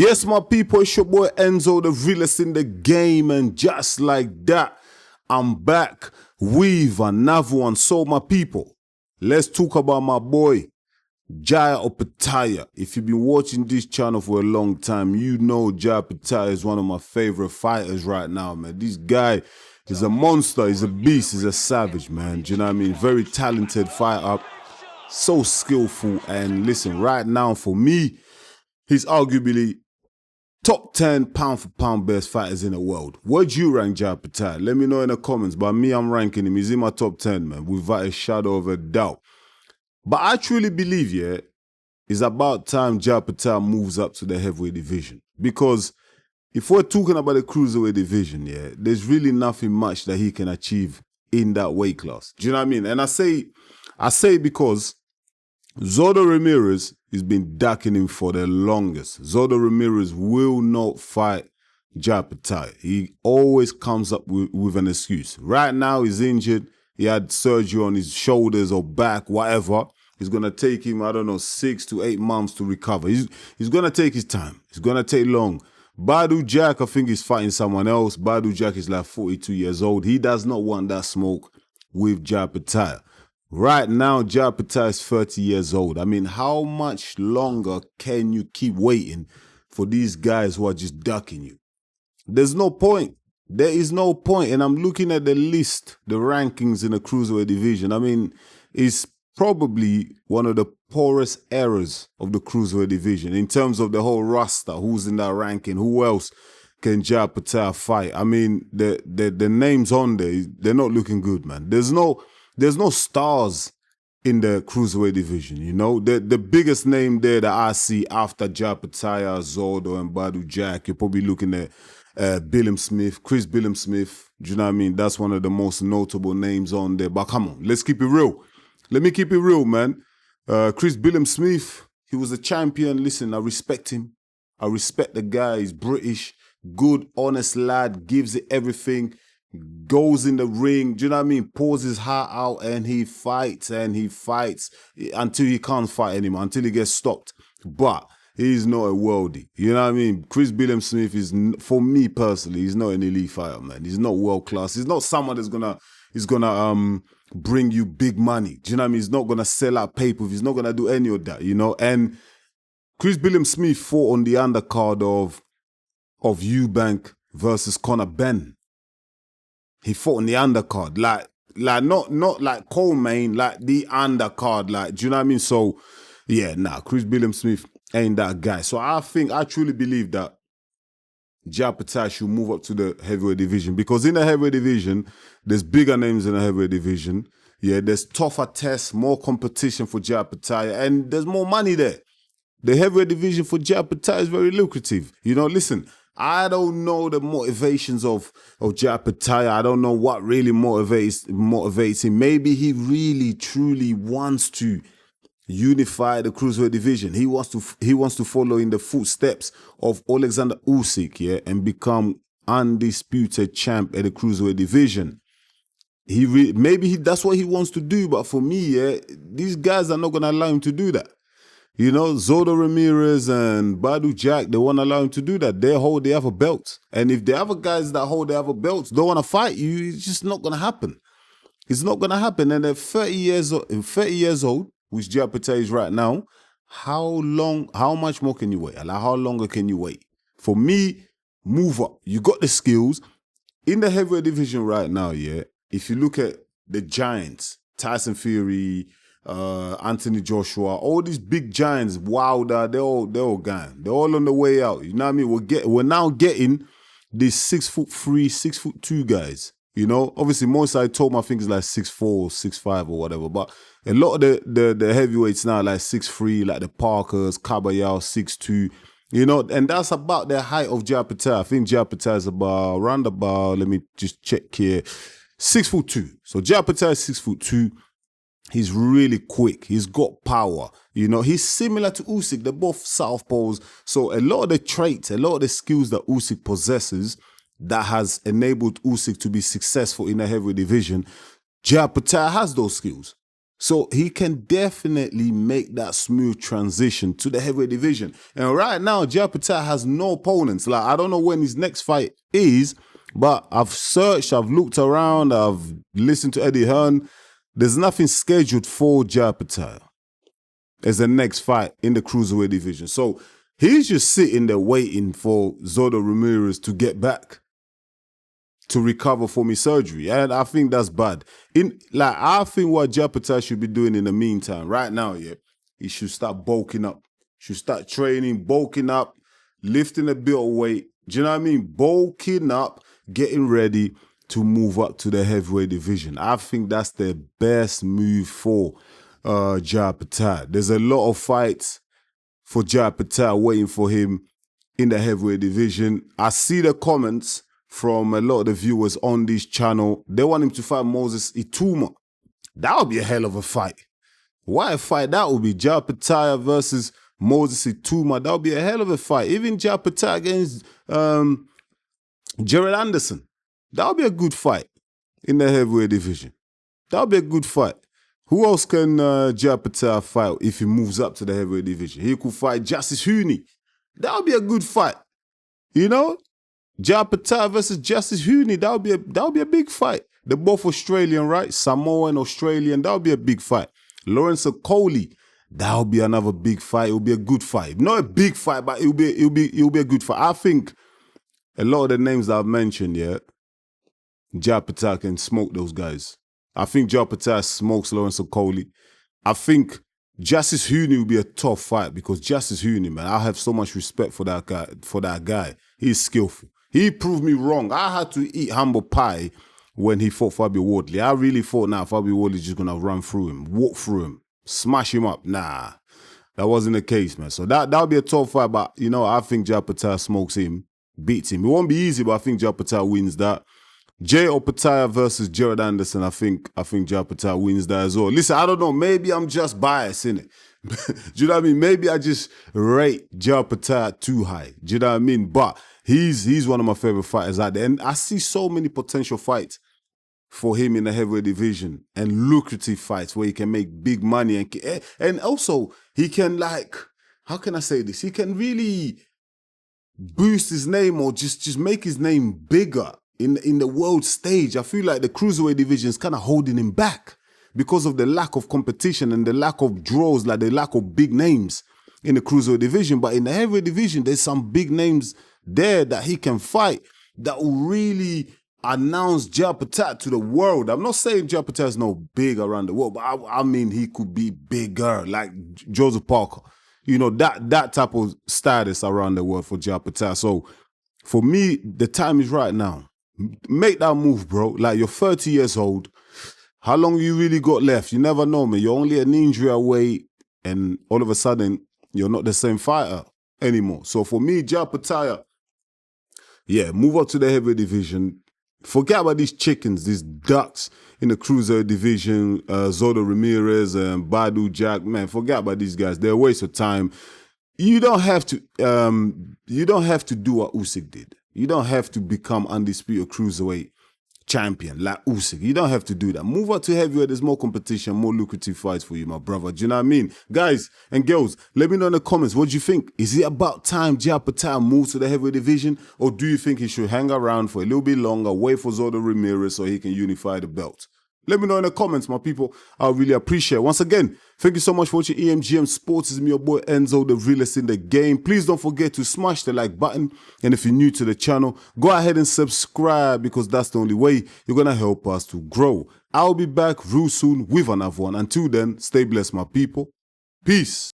Yes, my people, it's your boy Enzo, the realest in the game, and just like that, I'm back with another one. So, my people, let's talk about my boy, Jaya Opetaia. If you've been watching this channel for a long time, you know Jaya Opetaia is one of my favorite fighters right now, man. This guy is a monster, he's a beast, he's a savage, man. Do you know what I mean? Very talented fighter, so skillful, and listen, right now, for me, he's arguably top 10 pound for pound best fighters in the world. Where'd you rank Jaya Opetaia? Let me know in the comments. But me, I'm ranking him. He's in my top 10, man, without a shadow of a doubt. But I truly believe, yeah, it's about time Jaya Opetaia moves up to the heavyweight division. Because if we're talking about the cruiserweight division, yeah, there's really nothing much that he can achieve in that weight class. Do you know what I mean? And I say because Zordo Ramirez has been ducking him for the longest. Zordo Ramirez will not fight Jaya Opetaia. He always comes up with an excuse. Right now, he's injured. He had surgery on his shoulders or back, whatever. It's going to take him, I don't know, 6 to 8 months to recover. He's going to take his time. It's going to take long. Badu Jack, I think he's fighting someone else. Badu Jack is like 42 years old. He does not want that smoke with Jaya Opetaia. Right now, Jaya Opetaia is 30 years old. I mean, how much longer can you keep waiting for these guys who are just ducking you? There's no point. There is no point. And I'm looking at the list, the rankings in the cruiserweight division. I mean, it's probably one of the poorest eras of the cruiserweight division in terms of the whole roster. Who's in that ranking? Who else can Jaya Opetaia fight? I mean, the names on there, they're not looking good, man. There's no stars in the cruiserweight division, you know? The biggest name there that I see after Jaya Opetaia, Zordo, and Badu Jack, you're probably looking at Billam Smith, Chris Billam Smith. Do you know what I mean? That's one of the most notable names on there. But come on, let's keep it real. Let me keep it real, man. Chris Billam Smith, he was a champion. Listen, I respect him. I respect the guy. He's British, good, honest lad, gives it everything. Goes in the ring, do you know what I mean? Pours his heart out and he fights until he can't fight anymore, until he gets stopped. But he's not a worldie, you know what I mean? Chris Billam Smith is, for me personally, he's not an elite fighter, man. He's not world class. He's not someone that's gonna bring you big money. Do you know what I mean? He's not gonna sell out pay-per-view. He's not gonna do any of that, you know? And Chris Billam Smith fought on the undercard of Eubank versus Conor Benn. He fought on the undercard, like not like co-main, like the undercard, like, do you know what I mean? So, yeah, nah, Chris Billam Smith ain't that guy. So I truly believe that Jaya Opetaia should move up to the heavyweight division, because in the heavyweight division, there's bigger names in the heavyweight division. Yeah, there's tougher tests, more competition for Jaya Opetaia, and there's more money there. The heavyweight division for Jaya Opetaia is very lucrative. You know, listen, I don't know the motivations of Jaya Opetaia. I don't know what really motivates him. Maybe he really, truly wants to unify the cruiserweight division. He wants to follow in the footsteps of Alexander Usyk, yeah, and become undisputed champ at the cruiserweight division. Maybe that's what he wants to do. But for me, yeah, these guys are not going to allow him to do that. You know, Zordo Ramirez and Badu Jack, they won't allow him to do that. They hold the other belts. And if the other guys that hold the other belts don't want to fight you, it's just not going to happen. It's not going to happen. And at 30 years old, which Jaya Opetaia is right now, how much more can you wait? Like, how longer can you wait? For me, move up. You got the skills. In the heavyweight division right now, yeah, if you look at the giants, Tyson Fury, Anthony Joshua, all these big giants, Wilder, they're all gone. They're all on the way out. You know what I mean? We're now getting these 6'3", 6'2" guys. You know, obviously most I told my things like 6'4", 6'5" or whatever. But a lot of the heavyweights now like 6'3", like the Parkers, Kabayao, 6'2". You know, and that's about the height of Jaya Opetaia. I think Jaya Opetaia is around about, let me just check here, 6'2". So Jaya Opetaia is 6'2". He's really quick. He's got power. You know, he's similar to Usyk. They're both southpaws. So a lot of the traits, a lot of the skills that Usyk possesses that has enabled Usyk to be successful in the heavyweight division, Jaya Opetaia has those skills. So he can definitely make that smooth transition to the heavyweight division. And right now, Opetaia has no opponents. Like, I don't know when his next fight is, but I've searched, I've looked around, I've listened to Eddie Hearn. There's nothing scheduled for Opetaia as the next fight in the cruiserweight division. So he's just sitting there waiting for Zodo Ramirez to get back to recover from his surgery. And I think that's bad. I think what Opetaia should be doing in the meantime, right now, he should start bulking up. Should start training, bulking up, lifting a bit of weight. Do you know what I mean? Bulking up, getting ready to move up to the heavyweight division. I think that's the best move for Opetaia. There's a lot of fights for Opetaia waiting for him in the heavyweight division. I see the comments from a lot of the viewers on this channel. They want him to fight Moses Ituma. That would be a hell of a fight. What a fight that would be. Opetaia versus Moses Ituma. That would be a hell of a fight. Even Opetaia against Jared Anderson. That would be a good fight in the heavyweight division. That would be a good fight. Who else can Opetaia fight if he moves up to the heavyweight division? He could fight Justice Hooney. That would be a good fight. You know? Opetaia versus Justice Hooney. That would be a big fight. They're both Australian, right? Samoan, Australian. That would be a big fight. Lawrence Okoli. That would be another big fight. It will be a good fight. Not a big fight, but it'll be a good fight. I think a lot of the names that I've mentioned, Opetaia can smoke those guys. I think Opetaia smokes Lawrence Okoli. I think Justice Hooney will be a tough fight because Justice Hooney, man, I have so much respect for that guy. He's skillful. He proved me wrong. I had to eat humble pie when he fought Fabio Wardley. I really thought now Fabio Wardley's just gonna run through him, walk through him, smash him up. Nah, that wasn't the case, man. So that'll be a tough fight, but you know, I think Opetaia smokes him, beats him. It won't be easy, but I think Opetaia wins that. Opetaia versus Jared Anderson, I think Opetaia wins that as well. Listen, I don't know, maybe I'm just biased, innit? Do you know what I mean? Maybe I just rate Opetaia too high. Do you know what I mean? But he's one of my favorite fighters out there. And I see so many potential fights for him in the heavyweight division and lucrative fights where he can make big money. And also, he can, like, how can I say this? He can really boost his name or just make his name bigger in the world stage. I feel like the cruiserweight division is kind of holding him back because of the lack of competition and the lack of draws, like the lack of big names in the cruiserweight division. But in the heavyweight division, there's some big names there that he can fight that will really announce Opetaia to the world. I'm not saying Opetaia is no big around the world, but I mean he could be bigger, like Joseph Parker. You know, that type of status around the world for Opetaia. So for me, the time is right now. Make that move, bro. Like, you're 30 years old. How long you really got left? You never know, man. You're only an injury away, and all of a sudden, you're not the same fighter anymore. So for me, Opetaia, move up to the heavyweight division. Forget about these chickens, these ducks in the cruiser division, Zodo Ramirez and Badu Jack. Man, forget about these guys. They're a waste of time. You don't have to do what Usyk did. You don't have to become undisputed cruiserweight champion like Usyk. You don't have to do that. Move up to heavyweight. There's more competition, more lucrative fights for you, my brother. Do you know what I mean? Guys and girls, let me know in the comments, what do you think? Is it about time Opetaia moves to the heavyweight division, or do you think he should hang around for a little bit longer, wait for Zodo Ramirez so he can unify the belt? Let me know in the comments, my people. I really appreciate it. Once again, thank you so much for watching EMGM Sports. It's me, your boy Enzo, the realest in the game. Please don't forget to smash the like button. And if you're new to the channel, go ahead and subscribe, because that's the only way you're going to help us to grow. I'll be back real soon with another one. Until then, stay blessed, my people. Peace.